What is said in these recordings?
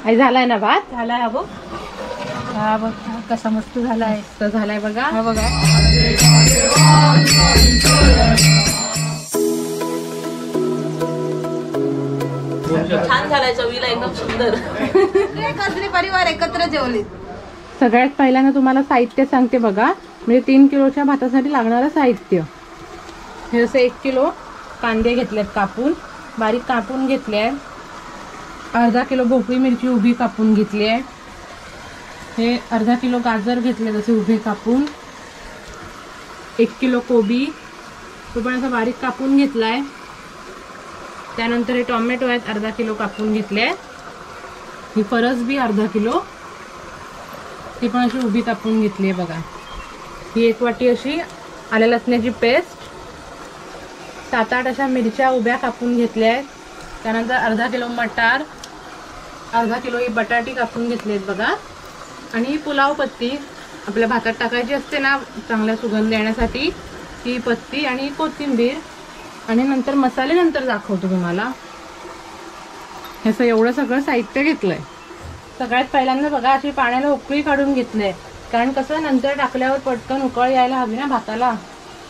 आई झालाय ना भात? झालाय हा बघ. हा बघ कसा मस्त झालाय. मस्त झालाय बघा. हा बघा. छान झालाय, चवीला एकदम सुंदर. कसले परिवार एकत्र जेवले. सगळ्यात पहिल्यांदा तुम्हाला साहित्य सांगते बघा. म्हणजे 3 किलोच्या भातासाठी लागणारं साहित्य हे असं 1 किलो कांदे घेतलेत कापून, बारीक कापून घेतले आहे. अर्धा किलो भोपळी मिरची उभी कापून घेतली आहे. हे अर्धा किलो गाजर घेतले जसे उभे कापून. 1 किलो कोबी तो पण असं बारीक कापून घेतला आहे. त्यानंतर हे टोमॅटो आहेत अर्धा किलो कापून घेतले आहेत. ही फरसबी अर्धा किलो ती पण अशी उभी कापून घेतली आहे बघा. ही 1 वाटी अशी आल्या लसण्याची पेस्ट, 7-8 अशा मिरच्या उभ्या कापून घेतल्या आहेत. त्यानंतर अर्धा किलो मटार, अर्धा किलो ही बटाटी कापून घेतली आहेत बघा. आणि ही पुलाव पत्ती आपल्या भातात टाकायची असते ना चांगला सुगंध येण्यासाठी, ती पत्ती आणि कोथिंबीर. आणि नंतर मसाले नंतर दाखवतो तुम्हाला. ह्याचं एवढं सगळं साहित्य घेतलंय. सगळ्यात पहिल्यांदा बघा अशी पाण्याला उकळी काढून घेतलंय, कारण कसं नंतर टाकल्यावर पटकन उकळ यायला हवी ना भाताला,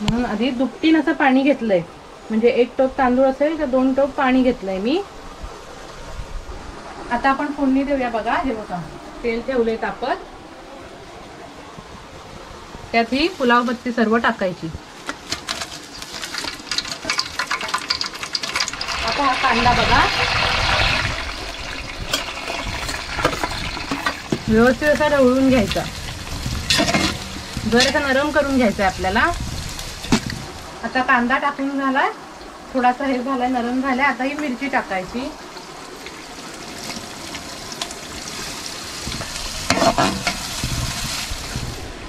म्हणून आधी दुपटीन असं पाणी घेतलंय. म्हणजे 1 टोप तांदूळ असेल तर 2 टोप पाणी घेतलंय मी. आता आपण फोडणी देऊया बघा. हे बघा तेल ठेवलंय तापत, त्यात ही पुलाव पत्ती सर्व टाकायची. आता हा कांदा बघा व्यवस्थित असा ढवळून घ्यायचा, जरासा नरम करून घ्यायचा आपल्याला. आता कांदा टाकून झालाय, थोडासा हे झालाय नरम झालाय. आता ही मिरची टाकायची.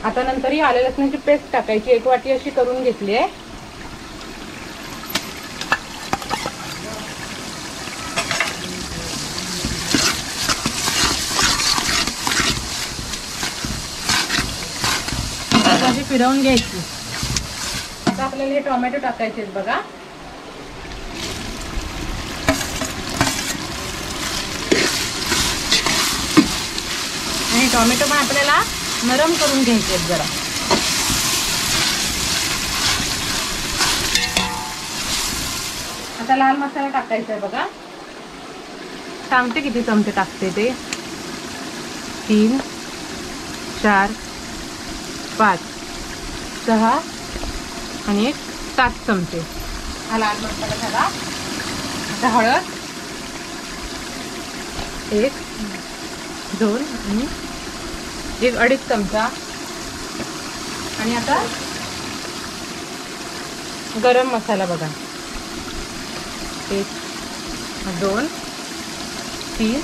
आता नंतर ही आले लसणाची पेस्ट टाकायची. 1 वाटी अशी करून घेतली आहे. अशी फिरवून घ्यायची. आता आपल्याला हे टोमॅटो टाकायचे आहेत बघा. आणि टोमॅटो पण आपल्याला नरम करून घ्यायचे आहेत जरा. आता लाल मसाला टाकायचा आहे बघा. सांगते किती चमचे टाकते ते. 3 4 5 6 आणि 7 चमचे हा लाल मसाला झाला. आता हळद 1 2 आणि 1-2.5 चमचा. आणि आता गरम मसाला बघा 1 2 3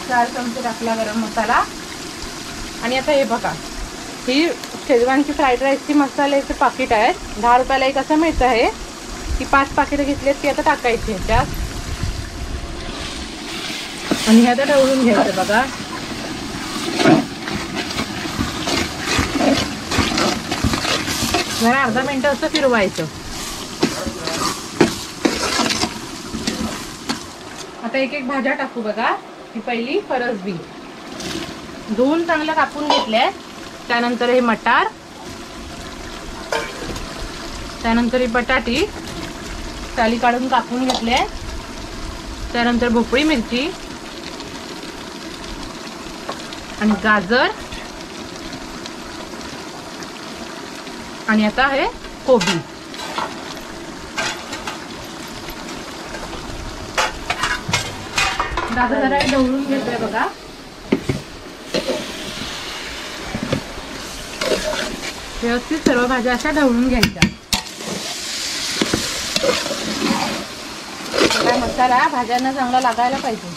4 चमचे टाकला गरम मसाला. आणि आता हे बघा ही शेजवानची फ्राईड राईसची मसाल्याचे पाकिट आहेत. 10 रुपयाला एक असं मिळतं आहे. ती 5 पाकिटं घेतलीत ती आता टाकायची ह्याच्यात. आणि हे आता ढवळून घ्यायचं बघा. जरा अर्धा मिनिट असं फिरवायचं. आता 1-1 भाज्या टाकू बघा. ही पहिली फरसबी धुवून चांगलं कापून घेतले. त्यानंतर हे मटार, त्यानंतर ही बटाटी साली काढून कापून घेतले. त्यानंतर भोपळी मिरची आणि गाजर आणि आता हे कोबी. गाजर जरा ढवळून घेतोय बघा. व्यवस्थित सर्व भाज्या अशा ढवळून घ्यायच्या. मसाला भाज्यांना चांगला लागायला पाहिजे.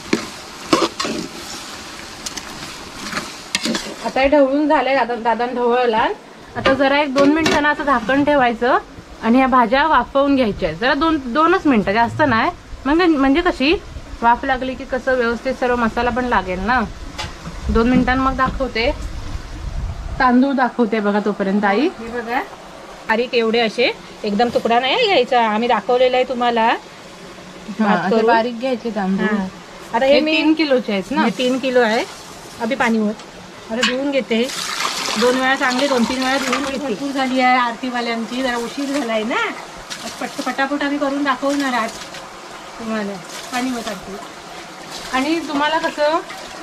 आता हे ढवळून झालंय. दादा ढवळला. आता जरा 1-2 मिनिटांना असं झाकण ठेवायचं आणि ह्या भाज्या वाफवून घ्यायच्या. जरा 2-2च मिनिटं, जास्त नाही. म्हणजे कशी वाफ लागली की कसं व्यवस्थित सर्व मसाला पण लागेल ना. 2 मिनिटांना मग दाखवते. तांदूळ दाखवते बघा तोपर्यंत आई. हे बघा बारीक एवढे असे एकदम तुकडा नाही घ्यायचा. आम्ही दाखवलेला आहे तुम्हाला. बारीक घ्यायचे तांदूळ. आता हे हे मी 3 किलोचे आहेत ना. हे 3 किलो आहे. अभि पाणीवर आता धुवून घेते. 2 वेळा चांगले 2-3 वेळा धुवून घेते. भरपूर झाली आहे आरतीवाल्यांची, जरा उशीर झालाय ना. पटापट आम्ही करून दाखवणार आज तुम्हाला. पाणीवर टाकते. आणि तुम्हाला कसं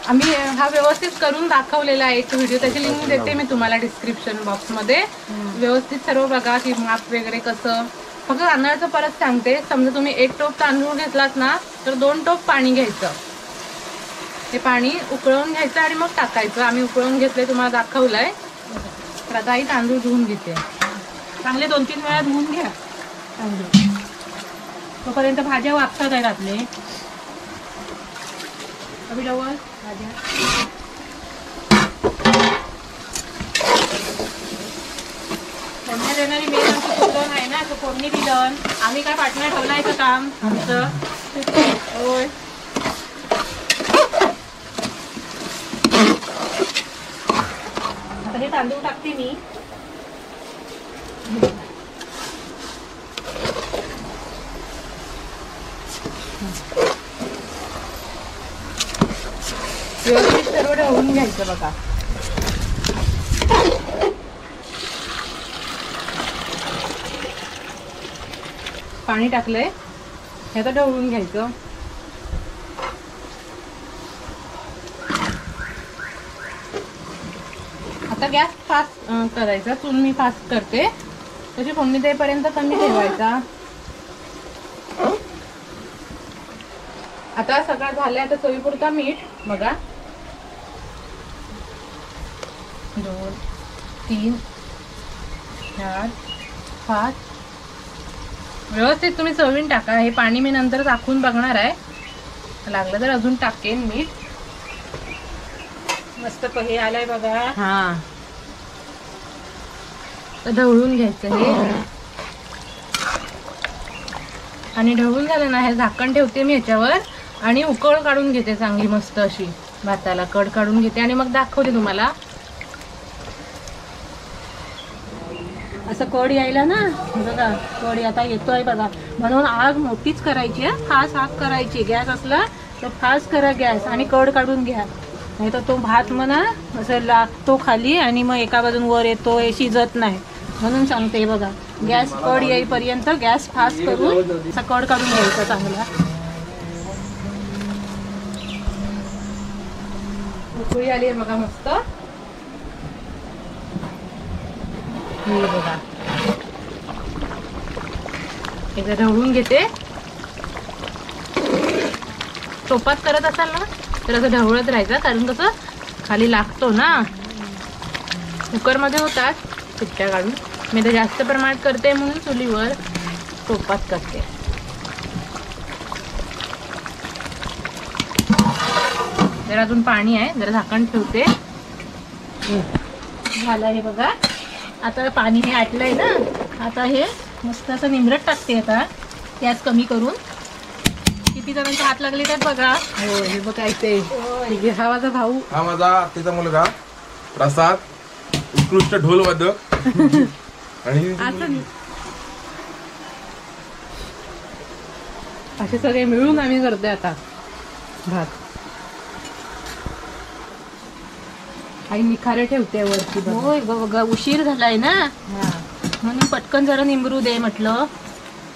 आम्ही हा व्यवस्थित करून दाखवलेला आहे एक व्हिडिओ, त्याची लिंक देते मी तुम्हाला डिस्क्रिप्शन बॉक्समध्ये. व्यवस्थित सर्व बघा की माप वगैरे कसं. फक्त तांदळाचं परत सांगते, समजा तुम्ही 1 टोप तांदूळ घेतलात ना तर 2 टोप पाणी घ्यायचं. ते पाणी उकळवून घ्यायचं आणि मग टाकायचं. आम्ही उकळवून घेतलंय, तुम्हाला दाखवलंय. तर आता ही तांदूळ धुवून घेते. चांगले 2-3 वेळा धुवून घ्या तांदूळ. तोपर्यंत भाज्या वापतात आहेत आपले. अभि डबल भाज्या फोडणी देणारी मेन आमची कुठलं नाही ना, तो फोडणी दिलं. आम्ही काय पाटणं ठेवलायचं काम आमचं. होय. आता हे तांदूळ टाकते मी. व्यवस्थित सर्व ढवळून घ्यायचं बघा. पाणी टाकलंय, हे आता ढवळून घ्यायचं. आता गॅस फास्ट करायचा. चूल मी फास्ट करते, तशी फोडणी देईपर्यंत कमी ठेवायचा. आता सगळं झालंय. आता चवीपुरता मीठ बघा. 2 3 4 5. व्यवस्थित तुम्ही चवीन टाका. हे पाणी मी नंतर टाकून बघणार आहे, लागलं तर अजून टाकेन मीठ. मस्त हे आलाय बघा. हा, तर ढवळून घ्यायचं हे. आणि ढवळून झालं ना, हे झाकण ठेवते मी ह्याच्यावर आणि उकळ काढून घेते चांगली मस्त अशी. भाताला कड काढून घेते आणि मग दाखवते तुम्हाला. असं कड यायला ना बघा, कड आता येतोय बघा. म्हणून आग मोठीच करायची आहे, फास्ट आग करायची. गॅस असला तर फास्ट करा गॅस आणि कड काढून घ्या. नाही तर तो भात म्हणा असं लागतो खाली आणि मग एका बाजून वर येतो, शिजत नाही. म्हणून सांगते बघा, गॅस कड येईपर्यंत गॅस फास्ट करून असा कड काढून घ्यायचा चांगला. उकळी आली आहे बघा मस्त. हे बघा, एकदा ढवळून घेते. टोपात करत असाल ना तर असं ढवळत राहायचं, कारण कसं खाली लागतो ना. कुकरमध्ये होतात चिट्ट्या काढून. मी तर जास्त प्रमाणात करते म्हणून चुलीवर टोपात करते. जरा अजून पाणी आहे, जरा झाकण ठेवते. झालं हे बघा. आता पाणी हे आटलंय ना, आता हे मस्त असं निमरट टाकते. आता गॅस कमी करून. किती जणांचे हात लागले त्यात बघा. हो, हे बघायचे. हा माझा भाऊ, हा माझा आत्याचा मुलगा प्रसाद, उत्कृष्ट ढोलवादक. आणि असे सगळे मिळून आम्ही करतोय आता भात. आई निखारे ठेवते वरती बघा. होय बघा, उशीर झालाय ना हा. म्हणून पटकन जरा निमरू दे म्हटलं.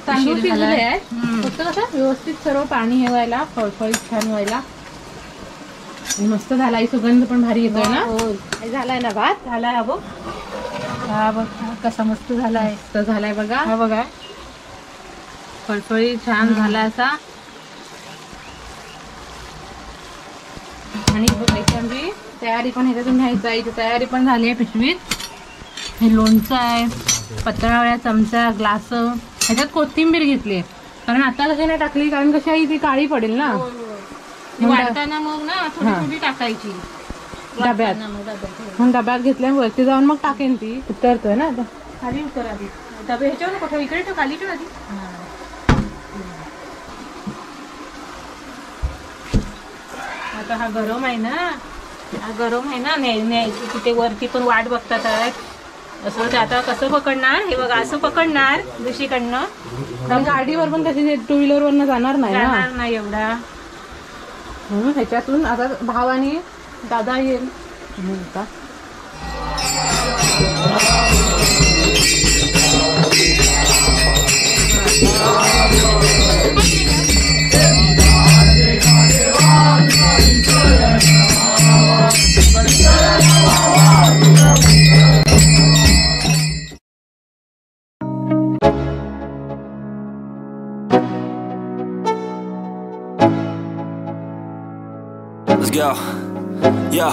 तांदूळ उशीर झालाय. शिजले आहे. हम्म. फक्त कसं व्यवस्थित सर्व पाणी हे व्हायला, फळफळीत छान व्हायला. आणि मस्त झाला. ही सुगंध पण भारी येतोय ना. होय. हे झालाय ना भात. झालाय हा बघ. हा बघ कसा मस्त झालाय. मस्त झालाय बघा. हा बघा. फळफळी छान झाला असा. आणि बघायची तयारी पण ह्याच्यातून घ्यायचं आहे. तयारी पण झाली आहे पिशवीत. हे लोणचं आहे, पत्रावळ्या, चमचा, ग्लास. ह्याच्यात कोथिंबीर घेतली, कारण आता कशी नाही टाकली, कारण कशी आहे ती काळी पडेल ना. वाढताना मग ना थोडी हा. थोडी टाकायची डब्यात. मग डब्यात घेतल्या वरती जाऊन मग टाकेन ती. उतरतोय ना आता. खाली उतर आधी. डबे ह्याच्यावर नको ठेव, इकडे ठेव, खाली ठेव आधी. आता हा गरम आहे ना, हा गरम आहे ना. न्यायची तिथे वरती पण वाट बघतात आहेत. असं ते आता कसं पकडणार हे बघा, असं पकडणार दुसरीकडनं. गाडीवर पण कशी 2 व्हीलर वरनं जाणार नाही ना. जाणार नाही एवढा. म्हणून ह्याच्यातून आता भाव आणि दादा येईल आता. Let's go. Yo,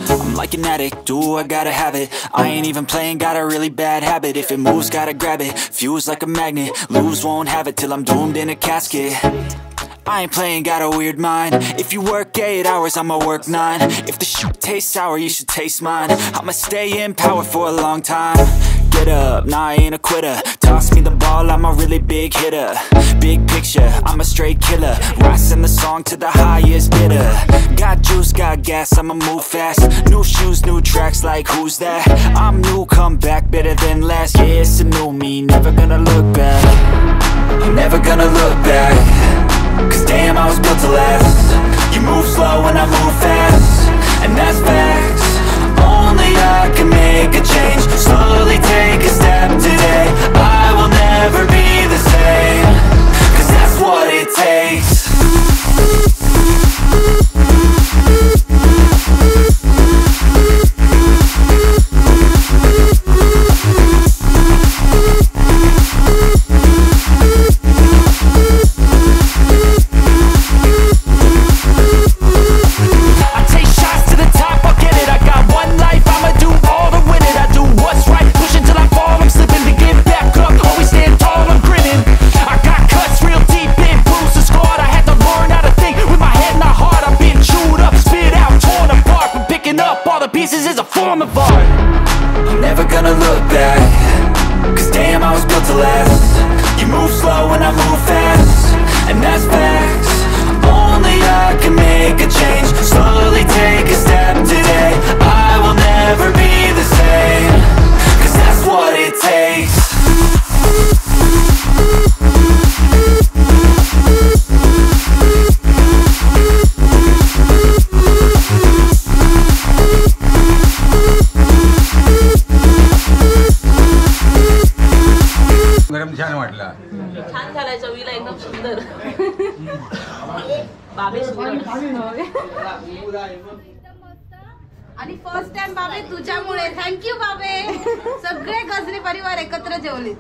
I'm like an addict, do I gotta have it. I ain't even playing, got a really bad habit. If it moves, gotta grab it, fuse like a magnet. Lose, won't have it till I'm doomed in a casket. I ain't playing, got a weird mind. If you work 8 hours, I'ma work 9. If the shit tastes sour, you should taste mine. I'ma stay in power for a long time. Get up, nah, I ain't a quitter. Toss me the ball, I'm a really big hitter. Big picture, I'm a straight killer. Rising the song to the highest bidder. Got juice, got gas, I'ma move fast. New shoes, new tracks, like who's that? I'm new, come back, better than last. Yeah, it's a new me, never gonna look back. I'm never gonna look back. Cause damn, I was built to last. You move slow and I move fast, and that's facts. Only I can make a change. Slowly take a step today. I will never be the same. Cause that's what it takes. I'm never gonna look back. Cause damn, I was built to last. You move slow and I move fast, and that's facts. Only I can make a change. Slowly take a step today. I will never be the same. Cause that's what it takes. छान वाटला. छान झालाय, चवीला एकदम सुंदर. बाबे आणि first time बाबे तुझ्यामुळे. थँक्यू बाबे. सगळे गजरे परिवार एकत्र जेवले.